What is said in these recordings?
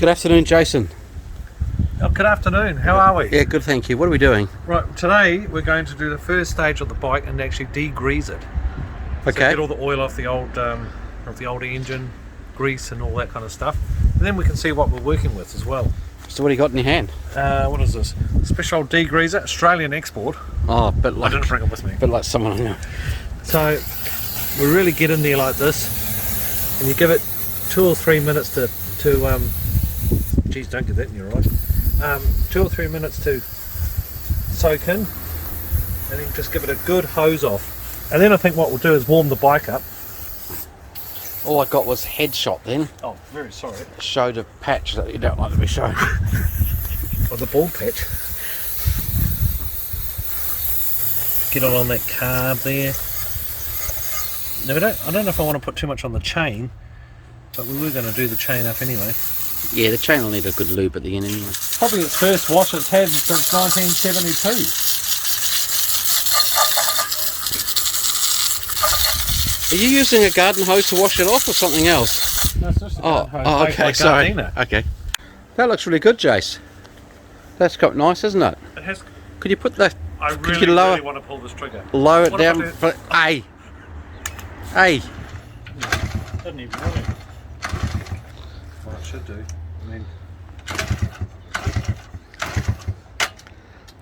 Good afternoon, Jason. Oh, good afternoon. How are we? Yeah, good, thank you. What are we doing? Right, today we're going to do the first stage of the bike and actually degrease it. So Okay. get all the oil off the old engine, grease and all that kind of stuff. And then we can see what we're working with as well. So what do you got in your hand? What is this? Special degreaser, Australian export. Oh, but I like, didn't bring it with me. but like someone I know. So we really get in there like this, and you give it 2 or 3 minutes to geez, don't get that in your eye. 2 or 3 minutes to soak in, and then just give it a good hose off. And then I think what we'll do is warm the bike up. All I got was headshot then. Oh, very sorry. Showed a patch that you don't like to be shown. Or the ball patch. Get on that carb there. Now I don't know if I want to put too much on the chain, but we were going to do the chain up anyway. Yeah, the chain will need a good lube at the end anyway. Probably its first wash it's had since 1972. Are you using a garden hose to wash it off or something else? No, it's just a garden hose made okay, by sorry. Gardena. Okay. That looks really good, Jace. That's quite nice, isn't it? It has. Could you put that, I could really, you lower, really want to pull this trigger. lower it What if I down? do- For, hey! Doesn't even want it. Well, it should do. I mean,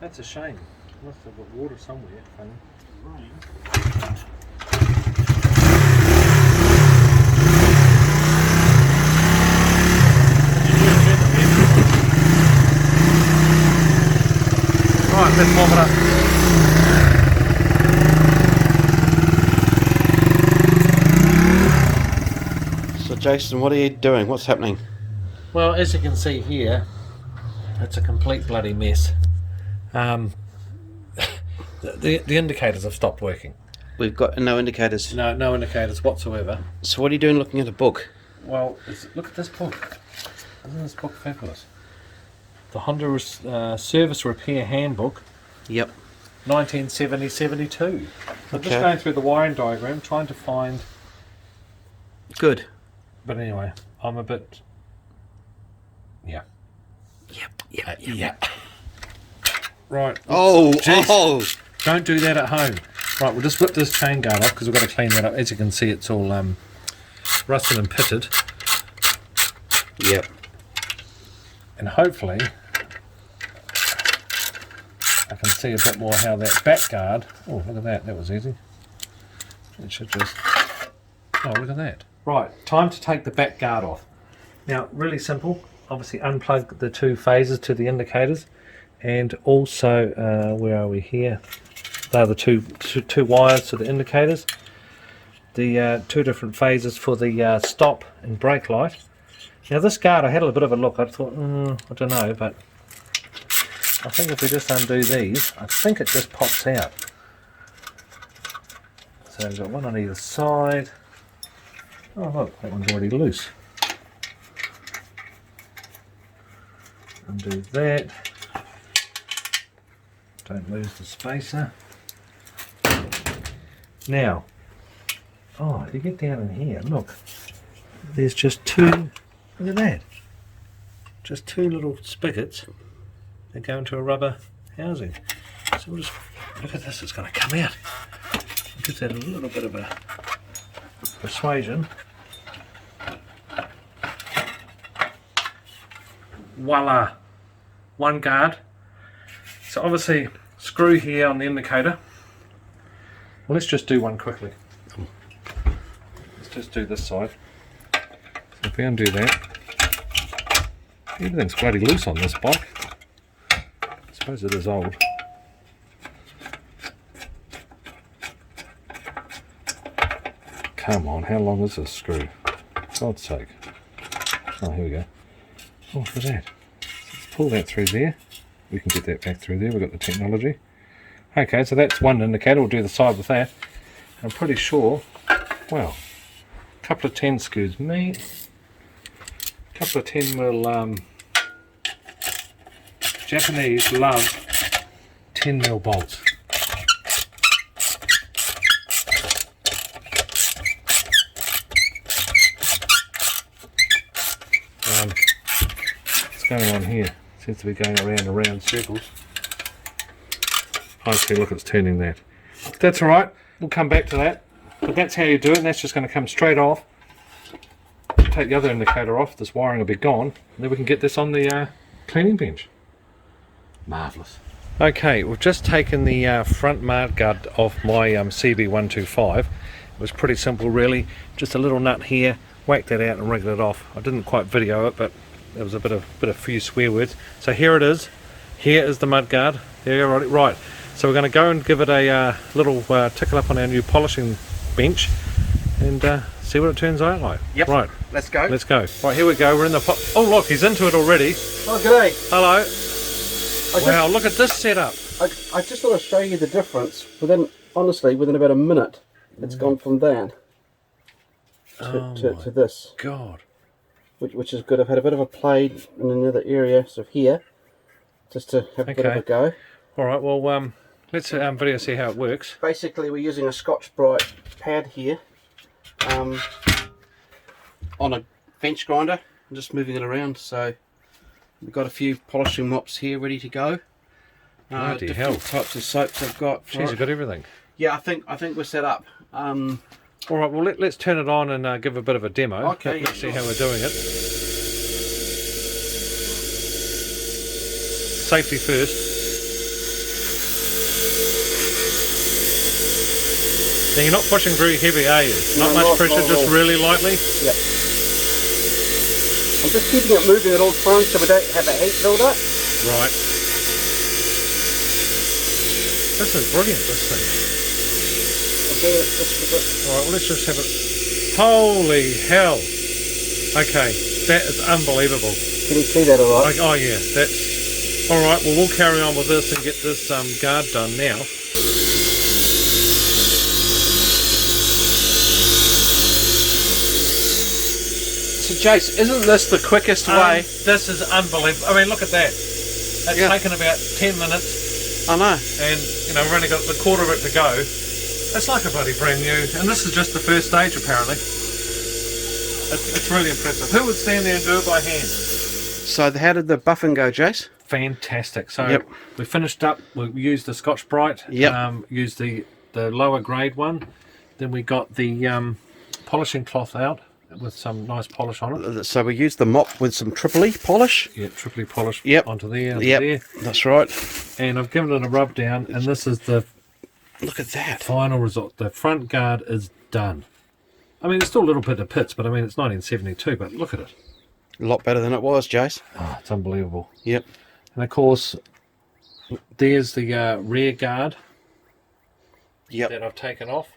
that's a shame. Must have got water somewhere. Funny. Right, let's warm it up. So Jason, what are you doing? What's happening? Well, as you can see here, it's a complete bloody mess. The indicators have stopped working. We've got no indicators. No indicators whatsoever. So what are you doing looking at a book? Well, look at this book. Isn't this book fabulous? The Honda Service Repair Handbook, Yep. 1970-72. I'm just Okay. going through the wiring diagram, trying to find... Good. But anyway, I'm a bit... Yeah. Yeah. Right. Oh, Jeez. oh! Don't do that at home. Right, we'll just flip this chain guard off because we've got to clean that up. As you can see, it's all rusted and pitted. Yep. And hopefully I can see a bit more how that back guard... Oh, look at that. That was easy. It should just... Oh, look at that. Right, time to take the back guard off. Now, really simple. Obviously unplug the 2 phases to the indicators, and also where are we here? They're the two wires to the indicators. The 2 different phases for the stop and brake light. Now this guard, I had a bit of a look. I thought, I don't know, but I think if we just undo these, I think it just pops out. So we've got one on either side. Oh look, that one's already loose. Undo that. Don't lose the spacer. Now, oh, if you get down in here, look, there's just 2, look at that, just 2 little spigots that go into a rubber housing. So we'll just, look at this, it's going to come out. Gives that a little bit of a persuasion. Voila, 1 guard. So obviously screw here on the indicator. Well, let's just do one quickly. Let's just do this side. So if we undo that, everything's bloody loose on this bike. I suppose it is old. Come on, how long is this screw? For God's sake. Oh, here we go. Oh, look at that. Let's pull that through there. We can get that back through there. We've got the technology. Okay, so that's one indicator. We'll do the side with that. I'm pretty sure, well, a couple of 10, excuse me. A couple of 10 mil, Japanese love 10 mil bolts. going on here? Seems to be going around and around circles. I see, look, it's turning that. That's alright, we'll come back to that. But that's how you do it, and that's just going to come straight off. Take the other indicator off, this wiring will be gone, and then we can get this on the cleaning bench. Marvellous. Okay, we've just taken the front mudguard off my CB125. It was pretty simple really, just a little nut here, whack that out and wriggle it off. I didn't quite video it, but there was a bit of few swear words. So here it is. Here is the mudguard. There you are, right. So we're going to go and give it a little tickle up on our new polishing bench and see what it turns out like. Yep. Right. Let's go. Let's go. Right, here we go. We're in the oh look, he's into it already. Oh, g'day. Hello. Wow, look at this setup. I just want to show you the difference. Honestly, within about a minute, it's gone from that to this. God. Which is good. I've had a bit of a play in another area, so here, just to have a bit of a go. All right. Well, let's video see how it works. Basically, we're using a Scotch-Brite pad here on a bench grinder. I'm just moving it around, so we've got a few polishing mops here ready to go. Different types of soaps I've got. Jeez, you've got everything. Yeah, I think we're set up. All right. Well, let's turn it on and give a bit of a demo. Okay. Let's see how we're doing it. Safety first. Now you're not pushing very heavy, are you? Not much pressure, just really lightly? Yep. I'm just keeping it moving at all times so we don't have a heat build-up. Right. This is brilliant, this thing. Okay, just alright, well let's just have it. Holy hell! Okay, that is unbelievable. Can you see that alright? Oh yeah, that's... Alright, well we'll carry on with this and get this guard done now. So Jace, isn't this the quickest way? This is unbelievable. I mean, look at that. It's taken about 10 minutes. I know. And, you know, we've only got the quarter of it to go. It's like a bloody brand new. And this is just the first stage, apparently. It's really impressive. Who would stand there and do it by hand? So how did the buffing go, Jace? Fantastic. So we finished up. We used the Scotch-Brite. Used the lower grade one. Then we got the polishing cloth out with some nice polish on it. So we used the mop with some Tripoli polish. Yeah, Tripoli polish onto there. There. That's right. And I've given it a rub down, and this is the look at that final result. The front guard is done. I mean, there's still a little bit of pits, but I mean, it's 1972. But look at it. A lot better than it was, Jace. Oh, it's unbelievable. Yep. And of course, there's the rear guard. That I've taken off.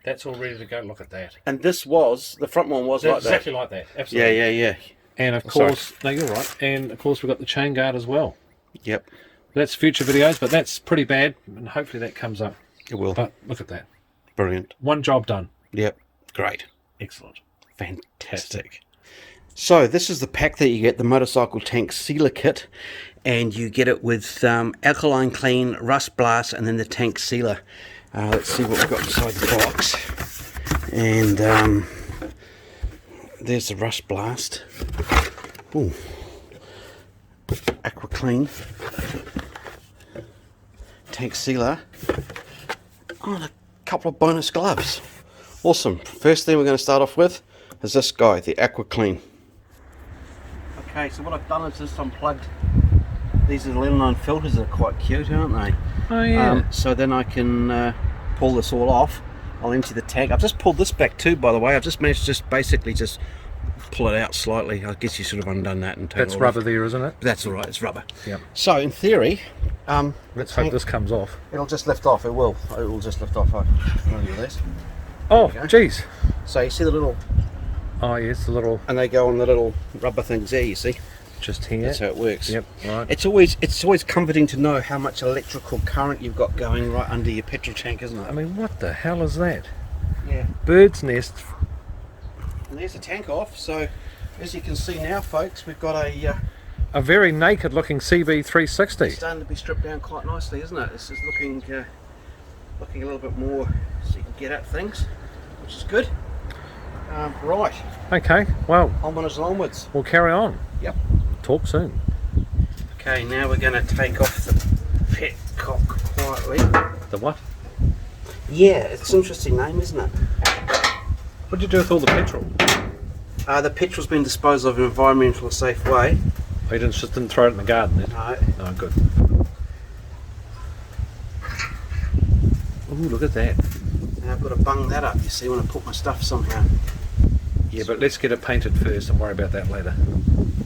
That's all ready to go. Look at that. And this was, the front one was like that. Exactly like that. Absolutely. Yeah. And of course, no, you're right. And of course, we've got the chain guard as well. Yep. That's future videos, but that's pretty bad. And hopefully that comes up. It will. But look at that. Brilliant. One job done. Yep. Great. Excellent. Fantastic. So this is the pack that you get, the motorcycle tank sealer kit. And you get it with alkaline clean, rust blast, and then the tank sealer. Let's see what we've got inside the box. And there's the rust blast. Ooh. Aqua clean. Tank sealer. Oh, and a couple of bonus gloves. Awesome. First thing we're going to start off with is this guy, the Aqua Clean. Okay, so what I've done is just unplugged these little inline filters that are quite cute, aren't they? Oh yeah. So then I can pull this all off. I'll empty the tank. I've just pulled this back too, by the way. I've just managed to just basically just pull it out slightly. I guess you should have undone that and taken that's rubber there, isn't it? That's all right. It's rubber. Yep. So in theory, let's hope this comes off. It'll just lift off. It will. It will just lift off. I'm familiar with this. Oh, geez. So you see the little. Oh yes, the little. And they go on the little rubber things there. You see. Just here. That's how it works. Yep. Right. It's always comforting to know how much electrical current you've got going right under your petrol tank, isn't it? I mean, what the hell is that? Yeah. Bird's nest. And there's the tank off. So, as you can see now, folks, we've got a very naked-looking CB360. It's starting to be stripped down quite nicely, isn't it? This is looking a little bit more so you can get at things, which is good. Right. Okay. Well. Onwards and onwards. We'll carry on. Yep. Talk soon. Okay, now we're going to take off the Petcock quietly. The what? Yeah, it's an interesting name, isn't it? What did you do with all the petrol? The petrol's been disposed of in an environmentally safe way. Oh, you just didn't throw it in the garden then? No. No, good. Ooh, look at that. Now I've got to bung that up, you see, when I put my stuff somehow. Yeah, but let's get it painted first and worry about that later.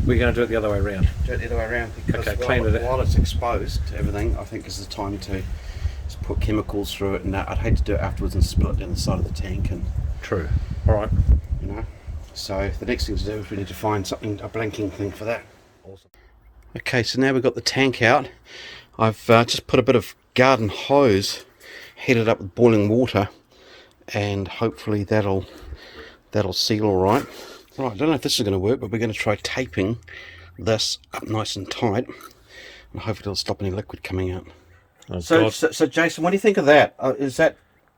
We're going to do it the other way around. Do it the other way around because Okay, clean it. while it's exposed to everything, I think is the time to just put chemicals through it, and I'd hate to do it afterwards and spill it down the side of the tank, and True. All right. you know. So the next thing to do is we need to find something, a blanking thing for that. Awesome. Okay, so now we've got the tank out. I've just put a bit of garden hose, heated up with boiling water, and hopefully that'll seal all right. Right, I don't know if this is going to work, but we're going to try taping this up nice and tight, and hopefully it'll stop any liquid coming out. Oh, So Jason, what do you think of that? Is that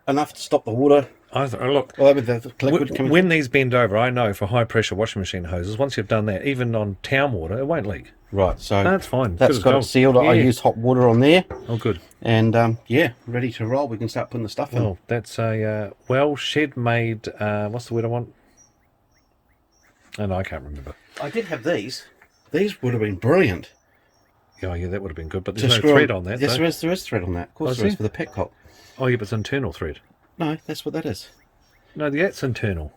enough to stop the water? Look, Well, with the liquid coming. when these bend over, I know for high pressure washing machine hoses, once you've done that, even on town water, it won't leak. Right, so That's fine. That's Good got as it sealed. I Yeah. use hot water on there, Oh, good. and yeah, ready to roll. We can start putting the stuff in. Oh, that's a shed made. What's the word I want? Oh, no, I can't remember. I did have these. These would have been brilliant. Oh, yeah, that would have been good, but To there's no screw thread on that. Yes, though. there is thread on that. Of course, Oh, there is is for the Petcock. Oh, yeah, but it's internal thread. No, that's what that is. No, that's internal.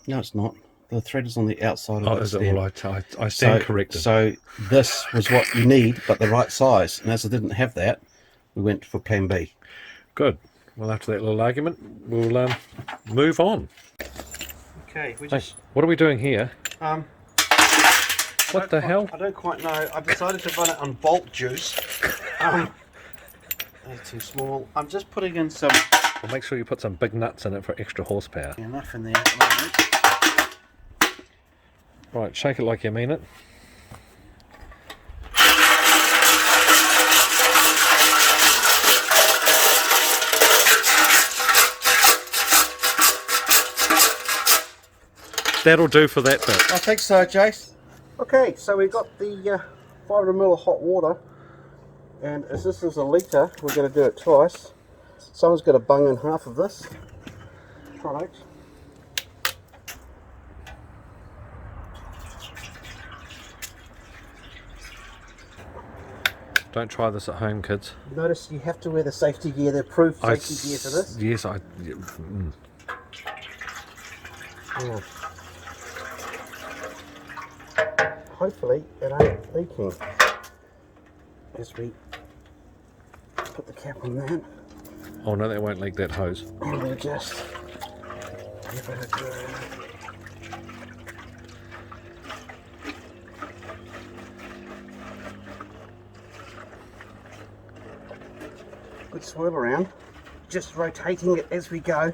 No, it's not. The thread is on the outside of Oh, the is it? stand. Well, I stand corrected. So this was what you need, but the right size. And as I didn't have that, we went for Plan B. Good. Well, after that little argument, we'll move on. Okay, we Hey, what are we doing here? What the hell? I don't quite know. I decided to run it on bulk juice. That's too small. I'm just putting in some. Well, make sure you put some big nuts in it for extra horsepower. Enough in there at the moment. Right, shake it like you mean it. That'll do for that bit. I think so, Jace. Okay, so we've got the 500 ml of hot water, and as this is a litre, we're going to do it twice. Someone's got to bung in half of this product. Don't try this at home, kids. Notice you have to wear the safety gear, the approved safety gear for this. Yes, Yeah. Hopefully it ain't leaking as we put the cap on that. Oh no, that won't leak, that hose. And we'll just give it a go. Good swirl around, just rotating it as we go.